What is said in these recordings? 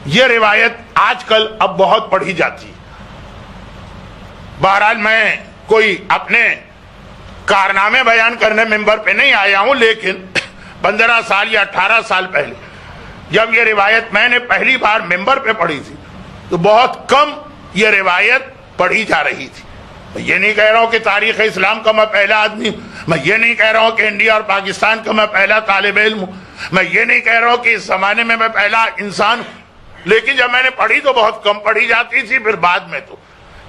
یہ روایت آج کل اب بہت پڑھی جاتی ہے. بہرحال میں کوئی اپنے کارنامے بیان کرنے ممبر پہ نہیں آیا ہوں، لیکن 15 سال یا 18 سال پہلے جب یہ روایت میں نے پہلی بار ممبر پہ پڑھی تھی تو بہت کم یہ روایت پڑھی جا رہی تھی. میں یہ نہیں کہہ رہا ہوں کہ تاریخ اسلام کا میں پہلا آدمی ہوں، میں یہ نہیں کہہ رہا ہوں کہ انڈیا اور پاکستان کا میں پہلا طالب علم ہوں، میں یہ نہیں کہہ رہا ہوں کہ اس زمانے میں پہلا انسان ہوں، لیکن جب میں نے پڑھی تو بہت کم پڑھی جاتی تھی. پھر بعد میں تو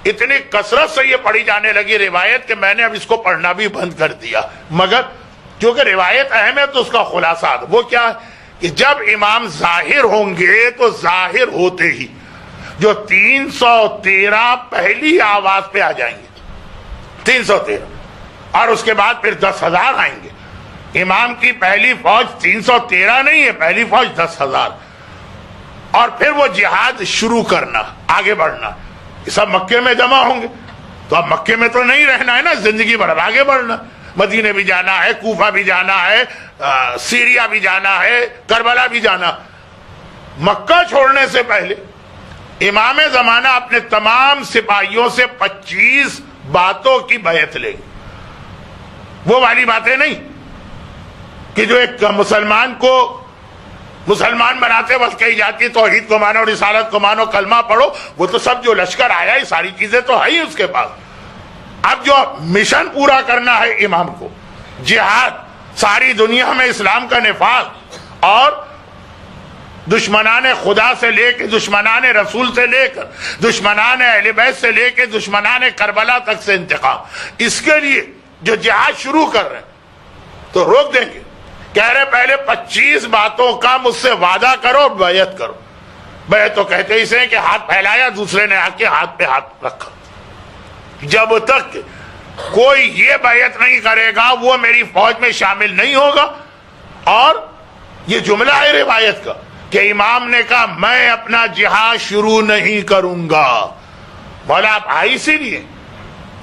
اتنی کثرت سے یہ پڑھی جانے لگی روایت کہ میں نے اب اس کو پڑھنا بھی بند کر دیا. مگر کیونکہ روایت اہم ہے تو اس کا خلاصہ وہ کیا ہے کہ جب امام ظاہر ہوں گے تو ظاہر ہوتے ہی جو 313 پہلی آواز پہ آ جائیں گے، 313، اور اس کے بعد پھر 10,000 آئیں گے. امام کی پہلی فوج 313 نہیں ہے، پہلی فوج 10,000. اور پھر وہ جہاد شروع کرنا، آگے بڑھنا. یہ سب مکے میں جمع ہوں گے تو اب مکے میں تو نہیں رہنا ہے نا، زندگی بھر آگے بڑھنا. مدینے بھی جانا ہے، کوفہ بھی جانا ہے، سیریا بھی جانا ہے، کربلا بھی جانا. مکہ چھوڑنے سے پہلے امام زمانہ اپنے تمام سپاہیوں سے 25 باتوں کی بیعت لے گی. وہ والی باتیں نہیں کہ جو ایک مسلمان کو مسلمان بناتے وقت کہی جاتی توحید کو مانو، رسالت کو مانو، کلمہ پڑھو. وہ تو سب جو لشکر آیا یہ ساری چیزیں تو ہے ہی اس کے پاس. اب جو مشن پورا کرنا ہے امام کو، جہاد، ساری دنیا میں اسلام کا نفاذ اور دشمنان خدا سے لے کے دشمنان رسول سے لے کر دشمنان اہل بیت سے لے کے دشمنان کربلا تک سے انتقام، اس کے لیے جو جہاد شروع کر رہے ہیں تو روک دیں گے. کہہ رہے پہلے 25 باتوں کا مجھ سے وعدہ کرو، بیعت کرو. بیعت تو کہتے ہی سے کہ ہاتھ پھیلایا، دوسرے نے آ کے ہاتھ پہ ہاتھ رکھا. جب تک کوئی یہ بیعت نہیں کرے گا وہ میری فوج میں شامل نہیں ہوگا. اور یہ جملہ ہے روایت کا کہ امام نے کہا میں اپنا جہاد شروع نہیں کروں گا. بولا آپ آئی اسی لیے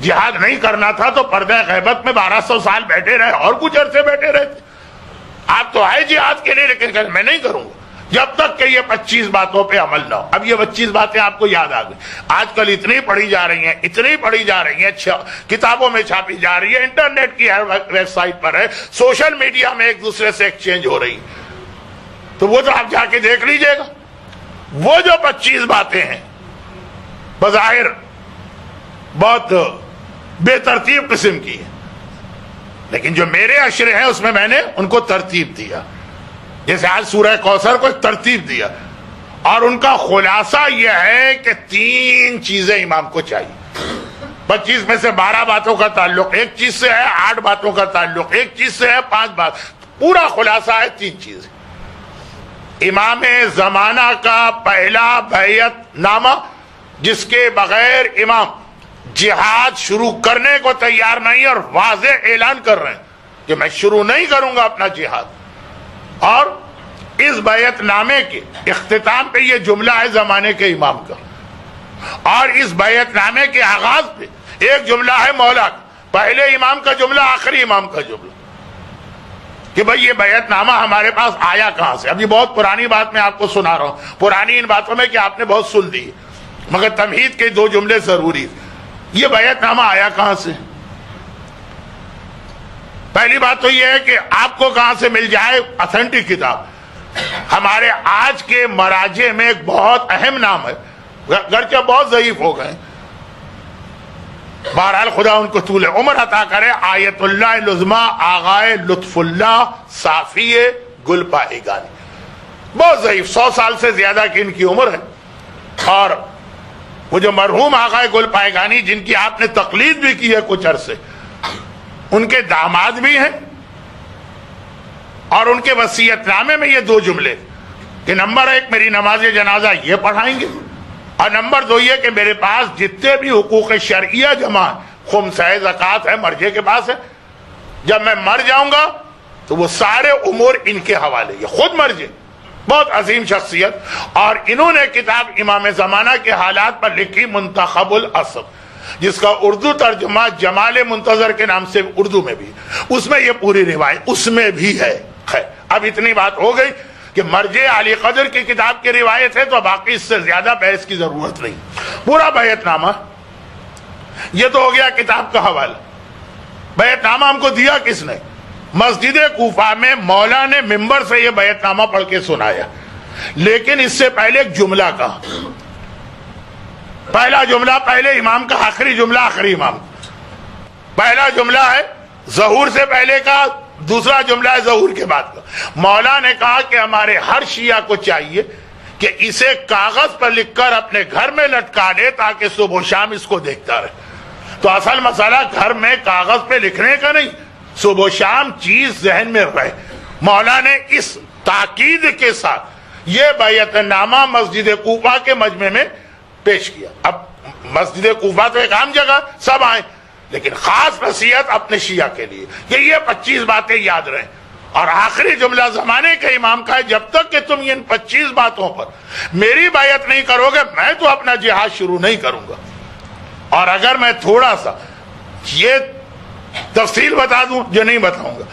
جہاد نہیں کرنا تھا تو پردہ غیبت میں 1200 سال بیٹھے رہے اور کچھ عرصے بیٹھے رہتے. آپ تو آئے جہاد کے لیے، لیکن میں نہیں کروں گا جب تک کہ یہ 25 باتوں پہ عمل نہ ہو. اب یہ 25 باتیں آپ کو یاد آ گئی. آج کل اتنی پڑھی جا رہی ہیں، اتنی پڑھی جا رہی ہیں، کتابوں میں چھاپی جا رہی ہے، انٹرنیٹ کی ہر ویب سائٹ پر ہے، سوشل میڈیا میں ایک دوسرے سے ایکسچینج ہو رہی. تو وہ تو آپ جا کے دیکھ لیجئے گا. وہ جو 25 باتیں ہیں بظاہر بہت بے ترتیب قسم کی ہیں، لیکن جو میرے اشرے ہیں اس میں نے ان کو ترتیب دیا. جیسے آج سورہ کوثر کو ایک ترتیب دیا، اور ان کا خلاصہ یہ ہے کہ 3 چیزیں امام کو چاہیے. 25 میں سے 12 باتوں کا تعلق ایک چیز سے ہے، 8 باتوں کا تعلق ایک چیز سے ہے، 5 بات. پورا خلاصہ ہے 3 چیزیں. امام زمانہ کا پہلا بیعت نامہ جس کے بغیر امام جہاد شروع کرنے کو تیار نہیں اور واضح اعلان کر رہے ہیں کہ میں شروع نہیں کروں گا اپنا جہاد. اور اس بیعت نامے کے اختتام پہ یہ جملہ ہے زمانے کے امام کا، اور اس بیعت نامے کے آغاز پہ ایک جملہ ہے مولا کا. پہلے امام کا جملہ، آخری امام کا جملہ کہ بھئی یہ بیعت نامہ ہمارے پاس آیا کہاں سے. ابھی بہت پرانی بات میں آپ کو سنا رہا ہوں، پرانی ان باتوں میں کہ آپ نے بہت سن لی، مگر تمہید کے 2 جملے ضروری. یہ بیعت نامہ آیا کہاں سے؟ پہلی بات تو یہ ہے کہ آپ کو کہاں سے مل جائے اتھینٹک کتاب. ہمارے آج کے مراجع میں ایک بہت اہم نام ہے، گرچہ بہت ضعیف ہو گئے، بہرحال خدا ان کو طول عمر عطا کرے. آیت اللہ لزما آغائے لطف اللہ صافی گل پائیگانی، بہت ضعیف، 100 سال سے زیادہ کی ان کی عمر ہے. اور وہ جو مرحوم آغائے گل پائیگانی جن کی آپ نے تقلید بھی کی ہے کچھ عرصے، ان کے داماد بھی ہیں، اور ان کے وصیت نامے میں یہ 2 جملے کہ نمبر 1 میری نماز جنازہ یہ پڑھائیں گے، اور نمبر 2 یہ کہ میرے پاس جتنے بھی حقوق شرعیہ جمع ہیں، خمس ہے، زکوٰۃ ہے، مرجے کے پاس ہے، جب میں مر جاؤں گا تو وہ سارے امور ان کے حوالے. یہ خود مرجے، بہت عظیم شخصیت، اور انہوں نے کتاب امام زمانہ کے حالات پر لکھی منتخب الاسم، جس کا اردو ترجمہ جمال منتظر کے نام سے اردو میں بھی، اس میں یہ پوری روایت اس میں بھی ہے. اب اتنی بات ہو گئی کہ مرجع علی قدر کی کتاب کی روایت ہے تو باقی اس سے زیادہ بحث کی ضرورت نہیں. پورا بیعت نامہ، یہ تو ہو گیا کتاب کا حوالہ. بیعت نامہ ہم کو دیا کس نے؟ مسجد کوفہ میں مولا نے ممبر سے یہ بیعت نامہ پڑھ کے سنایا. لیکن اس سے پہلے ایک جملہ کہا. پہلا جملہ پہلے امام کا، آخری جملہ آخری امام کا. پہلا جملہ ہے ظہور سے پہلے کا، دوسرا جملہ ہے ظہور کے بعد کا. مولا نے کہا کہ ہمارے ہر شیعہ کو چاہیے کہ اسے کاغذ پر لکھ کر اپنے گھر میں لٹکا دے تاکہ صبح و شام اس کو دیکھتا رہے. تو اصل مسئلہ گھر میں کاغذ پہ لکھنے کا نہیں، صبح و شام چیز ذہن میں رہے. مولا نے اس تاکید کے ساتھ یہ بیعت نامہ مسجد کوفہ کے مجمع میں پیش کیا. اب مسجد کوفہ تو ایک عام جگہ، سب آئیں، لیکن خاص نصیحت اپنے شیعہ کے لیے کہ یہ 25 باتیں یاد رہیں. اور آخری جملہ زمانے کے امام کا ہے، جب تک کہ تم ان 25 باتوں پر میری بیعت نہیں کرو گے میں تو اپنا جہاد شروع نہیں کروں گا. اور اگر میں تھوڑا سا یہ تفصیل بتا دوں جو نہیں بتاؤں گا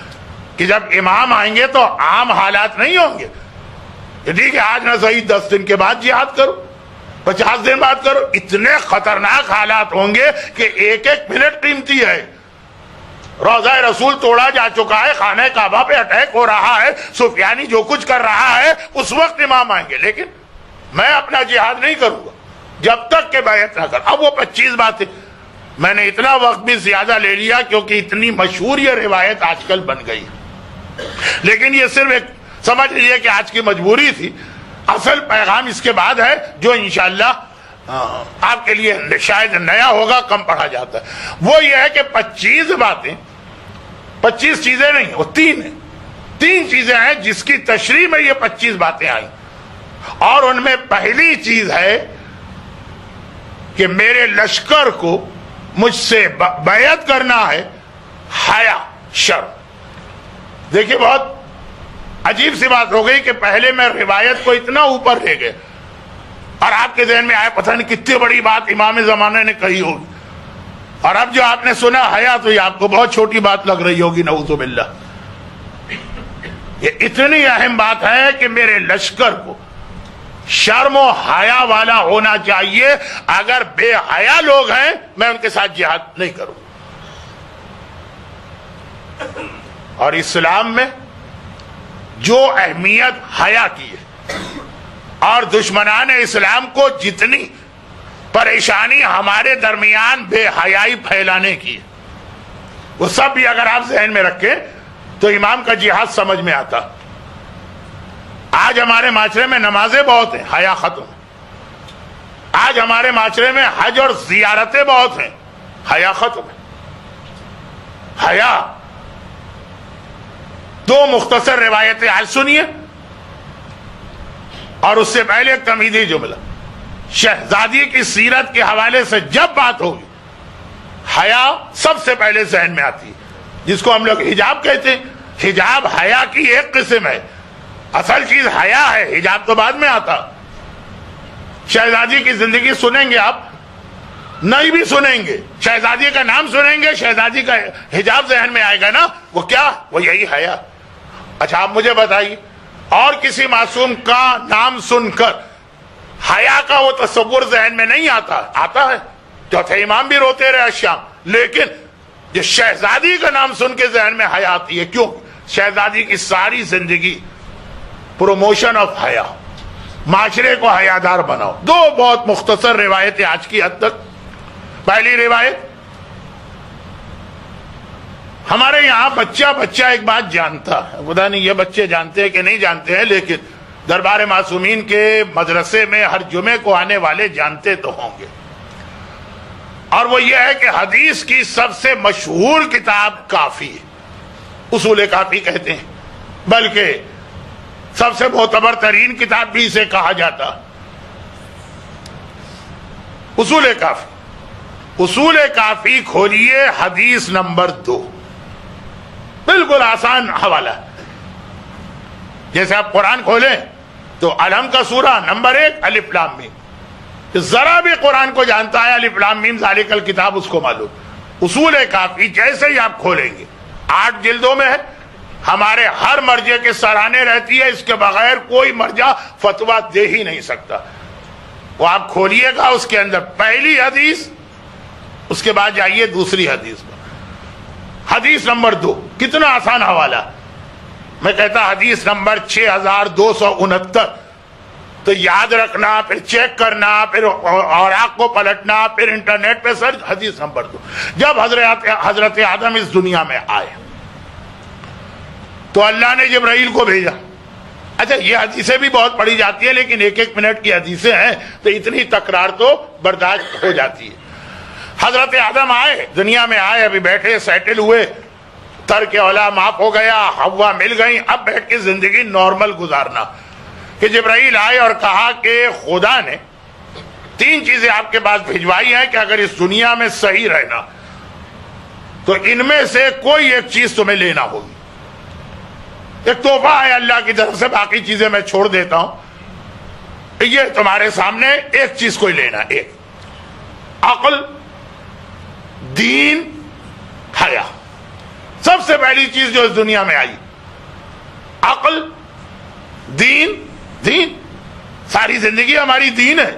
کہ جب امام آئیں گے تو عام حالات نہیں ہوں گے. ٹھیک ہے آج نہ صحیح 10 دن کے بعد جہاد کرو، 50 دن بعد کرو. اتنے خطرناک حالات ہوں گے کہ ایک ایک منٹ قیمتی ہے. روضہ رسول توڑا جا چکا ہے، خانہ کعبہ پہ اٹیک ہو رہا ہے، سفیانی جو کچھ کر رہا ہے، اس وقت امام آئیں گے. لیکن میں اپنا جہاد نہیں کروں گا جب تک کہ بیعت نہ کر. اب وہ 25 باتیں میں نے اتنا وقت بھی زیادہ لے لیا کیونکہ اتنی مشہور یہ روایت آج کل بن گئی. لیکن یہ صرف ایک سمجھ لیجیے کہ آج کی مجبوری تھی. اصل پیغام اس کے بعد ہے جو انشاءاللہ آپ کے لیے شاید نیا ہوگا، کم پڑھا جاتا ہے. وہ یہ ہے کہ 25 باتیں، 25 چیزیں نہیں، وہ 3 ہیں. 3 چیزیں ہیں جس کی تشریح میں یہ 25 باتیں آئیں. اور ان میں پہلی چیز ہے کہ میرے لشکر کو مجھ سے بیعت کرنا ہے حیا، شرم. دیکھیے بہت عجیب سی بات ہو گئی کہ پہلے میں روایت کو اتنا اوپر لے گئے اور آپ کے ذہن میں آیا پتہ نہیں کتنی بڑی بات امام زمانے نے کہی ہوگی، اور اب جو آپ نے سنا حیا تو یہ آپ کو بہت چھوٹی بات لگ رہی ہوگی. نعوذ باللہ. یہ اتنی اہم بات ہے کہ میرے لشکر کو شرم و حیا والا ہونا چاہیے. اگر بے حیا لوگ ہیں میں ان کے ساتھ جہاد نہیں کروں. اور اسلام میں جو اہمیت حیا کی ہے اور دشمنان اسلام کو جتنی پریشانی ہمارے درمیان بے حیائی پھیلانے کی ہے، وہ سب بھی اگر آپ ذہن میں رکھیں تو امام کا جہاد سمجھ میں آتا. آج ہمارے معاشرے میں نمازیں بہت ہیں، حیا ختم. آج ہمارے معاشرے میں حج اور زیارتیں بہت ہیں، حیا ختم ہے. حیا. 2 مختصر روایتیں آج سنیے اور اس سے پہلے ایک تمہیدی جملہ. شہزادی کی سیرت کے حوالے سے جب بات ہوگی حیا سب سے پہلے ذہن میں آتی ہے، جس کو ہم لوگ حجاب کہتے ہیں. حجاب حیا کی ایک قسم ہے، اصل چیز حیا ہے، حجاب تو بعد میں آتا. شہزادی کی زندگی سنیں گے آپ، نہیں بھی سنیں گے، شہزادی کا نام سنیں گے، شہزادی کا حجاب ذہن میں آئے گا نا. وہ کیا؟ وہ یہی حیا. اچھا آپ مجھے بتائیے اور کسی معصوم کا نام سن کر حیا کا وہ تصور ذہن میں نہیں آتا؟ آتا ہے. چوتھے امام بھی روتے رہے شام، لیکن یہ شہزادی کا نام سن کے ذہن میں حیا آتی ہے. کیوں؟ شہزادی کی ساری زندگی پروموشن آف حیا، معاشرے کو حیادار بناؤ. 2 بہت مختصر روایتیں آج کی حد تک. پہلی روایت، ہمارے یہاں بچہ ایک بات جانتا ہے، خدا نہیں یہ بچے جانتے ہیں کہ نہیں جانتے ہیں، لیکن دربار معصومین کے مدرسے میں ہر جمعے کو آنے والے جانتے تو ہوں گے. اور وہ یہ ہے کہ حدیث کی سب سے مشہور کتاب کافی ہے، اصول کافی کہتے ہیں، بلکہ سب سے معتبر ترین کتاب بھی اسے کہا جاتا. اصول کافی. اصول کافی کھولیے، حدیث نمبر 2، بالکل آسان حوالہ. جیسے آپ قرآن کھولیں تو الحم کا سورہ نمبر 1 الف لام میم. ذرا بھی قرآن کو جانتا ہے الف لام میم ذالک الکتاب اس کو معلوم. اصول کافی جیسے ہی آپ کھولیں گے 8 جلدوں میں ہے، ہمارے ہر مرجع کے سراہنے رہتی ہے، اس کے بغیر کوئی مرجع فتویٰ دے ہی نہیں سکتا. وہ آپ کھولیے گا اس کے اندر پہلی حدیث، اس کے بعد جائیے دوسری حدیث پر. حدیث نمبر 2، کتنا آسان حوالہ. میں کہتا حدیث نمبر 6269، تو یاد رکھنا، پھر چیک کرنا، پھر اوراق کو پلٹنا، پھر انٹرنیٹ پہ سرچ. حدیث نمبر 2، جب حضرت آدم اس دنیا میں آئے تو اللہ نے جبرائیل کو بھیجا. اچھا یہ حدیثیں بھی بہت پڑھی جاتی ہیں، لیکن 1 منٹ کی حدیثیں ہیں تو اتنی تکرار تو برداشت ہو جاتی ہے. حضرت آدم آئے، دنیا میں آئے، ابھی بیٹھے سیٹل ہوئے، ترک اولا معاف ہو گیا، حوا مل گئی، اب بیٹھ کے زندگی نارمل گزارنا. کہ جبرائیل آئے اور کہا کہ خدا نے 3 چیزیں آپ کے پاس بھجوائی ہیں کہ اگر اس دنیا میں صحیح رہنا تو ان میں سے کوئی ایک چیز تمہیں لینا ہوگی. ایک تحفہ ہے اللہ کی طرف سے، باقی چیزیں میں چھوڑ دیتا ہوں. یہ تمہارے سامنے ایک چیز کوئی لینا، ایک عقل، دین، حیا. سب سے پہلی چیز جو اس دنیا میں آئی، عقل، دین. دین، ساری زندگی ہماری دین ہے،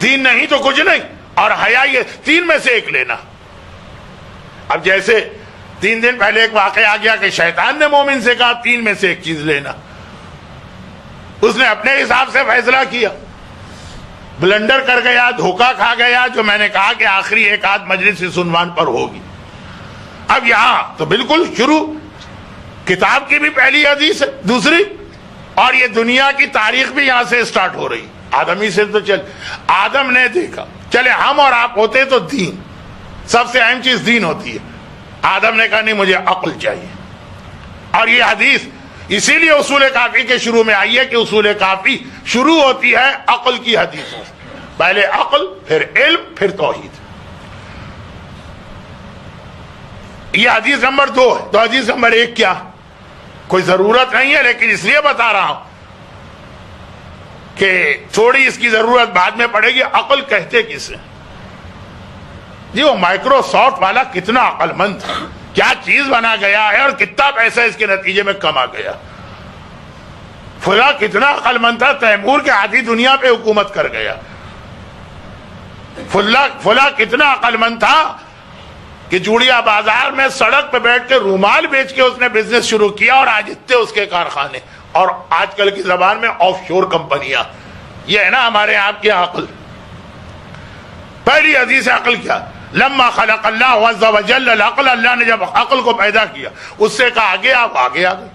دین نہیں تو کچھ نہیں. اور حیا، یہ 3 میں سے ایک لینا. اب جیسے 3 دن پہلے ایک واقعہ آ گیا کہ شیطان نے مومن سے کہا 3 میں سے ایک چیز لینا. اس نے اپنے حساب سے فیصلہ کیا، بلنڈر کر گیا، دھوکہ کھا گیا، جو میں نے کہا کہ آخری ایک آدھ مجلس اس عنوان پر ہوگی. اب یہاں تو بالکل شروع کتاب کی بھی پہلی حدیث ہے، دوسری، اور یہ دنیا کی تاریخ بھی یہاں سے سٹارٹ ہو رہی. آدمی سے تو چل، آدم نے دیکھا، چلے ہم اور آپ ہوتے تو دین، سب سے اہم چیز دین ہوتی ہے. آدم نے کہا نہیں، مجھے عقل چاہیے. اور یہ حدیث اسی لیے اصول کافی کے شروع میں آئی ہے کہ اصول کافی شروع ہوتی ہے عقل کی حدیثوں سے. پہلے عقل، پھر علم، پھر توحید. یہ حدیث نمبر 2 ہے. تو حدیث نمبر 1 کیا؟ کوئی ضرورت نہیں ہے، لیکن اس لیے بتا رہا ہوں کہ تھوڑی اس کی ضرورت بعد میں پڑے گی. عقل کہتے کسے؟ جی وہ مائکروسافٹ والا کتنا عقل مند تھا، کیا چیز بنا گیا ہے اور کتنا پیسہ اس کے نتیجے میں کما گیا. فلاں کتنا عقل مند تھا، تیمور کے آدھی دنیا پہ حکومت کر گیا. فلاں کتنا عقل مند تھا کہ جوڑیا بازار میں سڑک پہ بیٹھ کے رومال بیچ کے اس نے بزنس شروع کیا، اور آج اتنے اس کے کارخانے، اور آج کل کی زبان میں آف شور کمپنیاں. یہ ہے نا ہمارے آپ کی عقل. پہلی حدیث عقل کیا؟ لما خلق اللہ عز وجل العقل، اللہ نے جب عقل کو پیدا کیا اس سے کہا آگے آپ آگے آ گئے،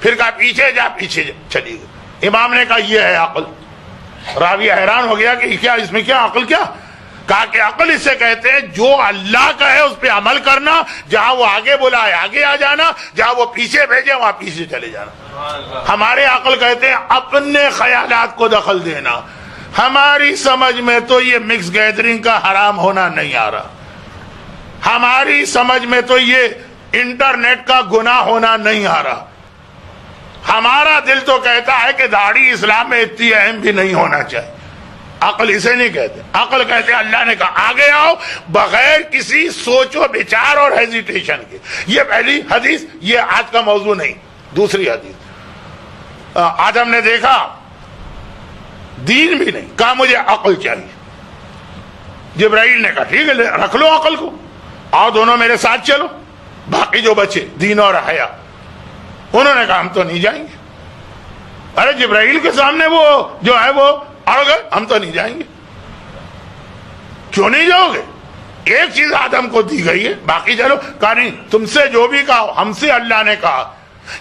پھر کہا پیچھے جا پیچھے چلی گئی. امام نے کہا یہ ہے عقل. راوی حیران ہو گیا کہ کیا اس میں کیا عقل کیا؟ کہا کہ عقل اس سے کہتے ہیں جو اللہ کا ہے اس پہ عمل کرنا، جہاں وہ آگے بلا ہے آگے آ جانا، جہاں وہ پیچھے بھیجے وہاں پیچھے چلے جانا. ہمارے عقل کہتے ہیں اپنے خیالات کو دخل دینا. ہماری سمجھ میں تو یہ مکس گیدرنگ کا حرام ہونا نہیں آ رہا، ہماری سمجھ میں تو یہ انٹرنیٹ کا گناہ ہونا نہیں آ رہا. ہمارا دل تو کہتا ہے کہ داڑھی اسلام میں اتنی اہم بھی نہیں ہونا چاہیے. عقل اسے نہیں کہتے. عقل کہتے ہیں اللہ نے کہا آگے آؤ بغیر کسی سوچ و بچار اور ہیزیٹیشن کے. یہ پہلی حدیث، یہ آج کا موضوع نہیں. دوسری حدیث، آدم نے دیکھا دین بھی نہیں، کہا مجھے عقل چاہیے. جبرائیل نے کہا ٹھیک ہے رکھ لو عقل کو، آؤ دونوں میرے ساتھ چلو. باقی جو بچے دین اور حیا، انہوں نے کہا ہم تو نہیں جائیں گے. ارے جبرائیل کے سامنے وہ جو ہے وہ اڑ گئے، ہم تو نہیں جائیں گے. کیوں نہیں جاؤ گے؟ ایک چیز آدم کو دی گئی ہے، باقی چلو. کہا نہیں، تم سے جو بھی کہا، ہم سے اللہ نے کہا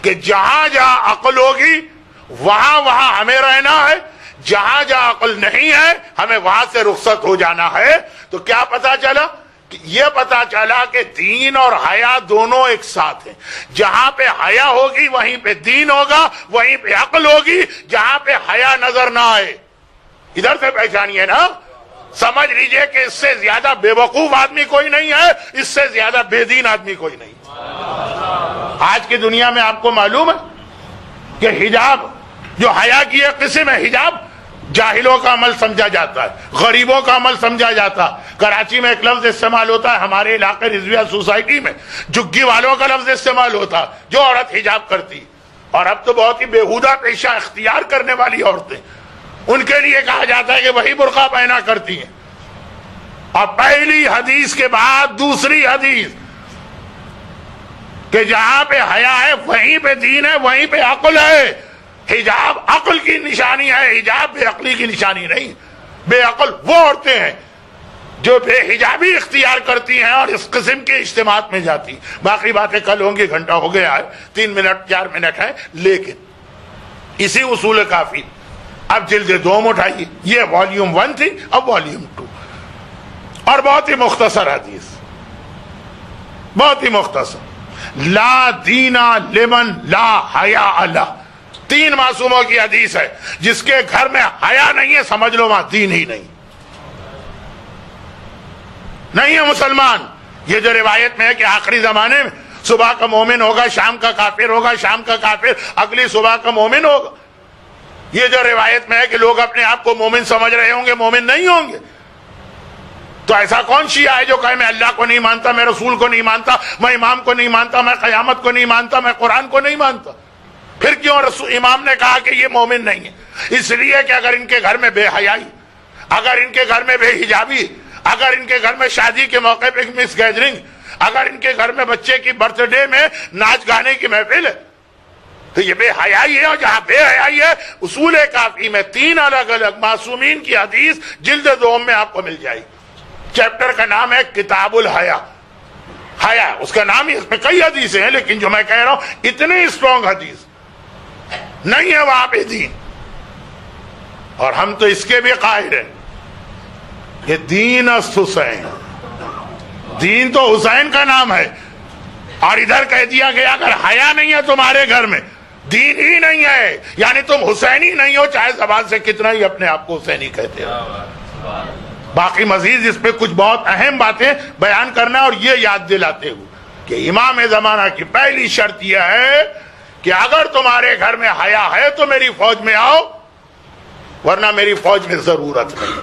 کہ جہاں جہاں عقل ہوگی وہاں وہاں ہمیں رہنا ہے، جہاں جہاں عقل نہیں ہے ہمیں وہاں سے رخصت ہو جانا ہے. تو کیا پتا چلا؟ یہ پتا چلا کہ دین اور حیا دونوں ایک ساتھ ہیں. جہاں پہ حیا ہوگی وہیں پہ دین ہوگا، وہیں پہ عقل ہوگی. جہاں پہ حیا نظر نہ آئے ادھر سے پہچانیے نا، سمجھ لیجئے کہ اس سے زیادہ بے وقوف آدمی کوئی نہیں ہے، اس سے زیادہ بے دین آدمی کوئی نہیں. آج کی دنیا میں آپ کو معلوم ہے کہ حجاب جو حیا کی ایک قسم ہے، حجاب جاہلوں کا عمل سمجھا جاتا ہے, غریبوں کا عمل سمجھا جاتا. کراچی میں ایک لفظ استعمال ہوتا ہے, ہمارے علاقے رضویہ سوسائٹی میں جھگی والوں کا لفظ استعمال ہوتا, جو عورت حجاب کرتی. اور اب تو بہت ہی بیہودہ پیشہ اختیار کرنے والی عورتیں, ان کے لیے کہا جاتا ہے کہ وہی برقع پہنا کرتی ہیں. اور پہلی حدیث کے بعد دوسری حدیث کہ جہاں پہ حیا ہے وہیں پہ دین ہے, وہیں پہ عقل ہے. حجاب عقل کی نشانی ہے, حجاب بے عقلی کی نشانی نہیں. بے عقل وہ عورتیں ہیں جو بے حجابی اختیار کرتی ہیں اور اس قسم کے اجتماعات میں جاتی. باقی باتیں کل ہوں گی, گھنٹہ ہو گیا ہے, 3 منٹ 4 منٹ ہے. لیکن اسی اصول کافی. اب جلد 2 اٹھائیے, یہ والیوم 1 تھی, اب والیوم 2. اور بہت ہی مختصر حدیث, بہت ہی مختصر. لا دینا لمن لا حیا له. 3 معصوموں کی حدیث ہے. جس کے گھر میں حیا نہیں ہے سمجھ لو وہاں دین ہی نہیں ہے مسلمان. یہ جو روایت میں ہے کہ آخری زمانے میں صبح کا مومن ہوگا, شام کا کافر ہوگا, شام کا کافر اگلی صبح کا مومن ہوگا. یہ جو روایت میں ہے کہ لوگ اپنے آپ کو مومن سمجھ رہے ہوں گے, مومن نہیں ہوں گے. تو ایسا کون شیعہ ہے جو کہے میں اللہ کو نہیں مانتا, میں رسول کو نہیں مانتا, میں امام کو نہیں مانتا, میں قیامت کو نہیں مانتا, میں قرآن کو نہیں مانتا؟ پھر کیوں امام نے کہا کہ یہ مومن نہیں ہے؟ اس لیے کہ اگر ان کے گھر میں بے حیائی, اگر ان کے گھر میں بے حجابی, اگر ان کے گھر میں شادی کے موقع پہ مس گیدرنگ, اگر ان کے گھر میں بچے کی برتھ ڈے میں ناچ گانے کی محفل ہے, تو یہ بے حیائی ہے. اور جہاں بے حیائی ہے اصول کافی میں 3 الگ الگ معصومین کی حدیث جلد 2 میں آپ کو مل جائے گی. چیپٹر کا نام ہے کتاب الحیا. حیا اس کا نام ہی, اس میں کئی حدیثیں ہیں, لیکن جو میں کہہ رہا ہوں اتنی اسٹرانگ حدیث نہیں ہے وہاں پہ دین. اور ہم تو اس کے بھی قائل ہیں کہ دین است حسین, دین تو حسین کا نام ہے. اور ادھر کہہ دیا گیا اگر حیا نہیں ہے تمہارے گھر میں دین ہی نہیں ہے, یعنی تم حسینی نہیں ہو, چاہے زبان سے کتنا ہی اپنے آپ کو حسینی کہتے ہو. باقی مزید اس پہ کچھ بہت اہم باتیں بیان کرنا, اور یہ یاد دلاتے ہوئے کہ امام زمانہ کی پہلی شرط یہ ہے کہ اگر تمہارے گھر میں حیا ہے تو میری فوج میں آؤ, ورنہ میری فوج میں ضرورت نہیں.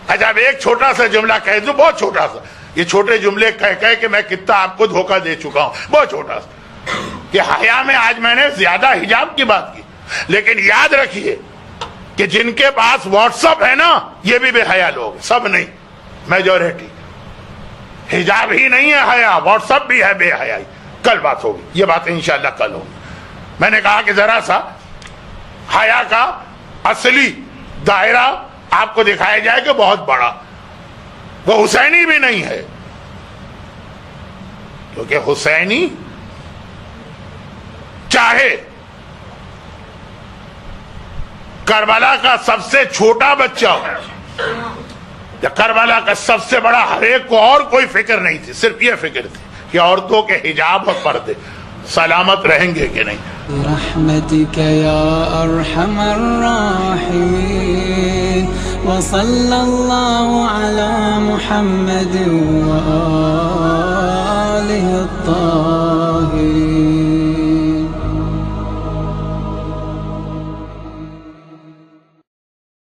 اچھا اب ایک چھوٹا سا جملہ کہہ دوں, بہت چھوٹا سا. یہ چھوٹے جملے کہہ کہ میں کتنا آپ کو دھوکہ دے چکا ہوں, بہت چھوٹا سا. کہ حیا میں آج میں نے زیادہ حجاب کی بات کی, لیکن یاد رکھیے کہ جن کے پاس واٹس اپ ہے نا یہ بھی بے حیا لوگ, سب نہیں, میجورٹی. حجاب ہی نہیں ہے حیا, واٹس اپ بھی ہے بے حیائی. کل بات ہوگی, یہ باتیں انشاءاللہ کل ہوگی. میں نے کہا کہ ذرا سا حیا کا اصلی دائرہ آپ کو دکھایا جائے کہ بہت بڑا. وہ حسینی بھی نہیں ہے, کیونکہ حسینی چاہے کربلا کا سب سے چھوٹا بچہ ہو یا کربلا کا سب سے بڑا, ہر ایک کو اور کوئی فکر نہیں تھی, صرف یہ فکر تھی کہ عورتوں کے حجاب اور پردے سلامت رہیں گے کہ نہیں. برحمتک یا ارحم الراحمین وصلی اللہ علی محمد و آلہ الطاہرین.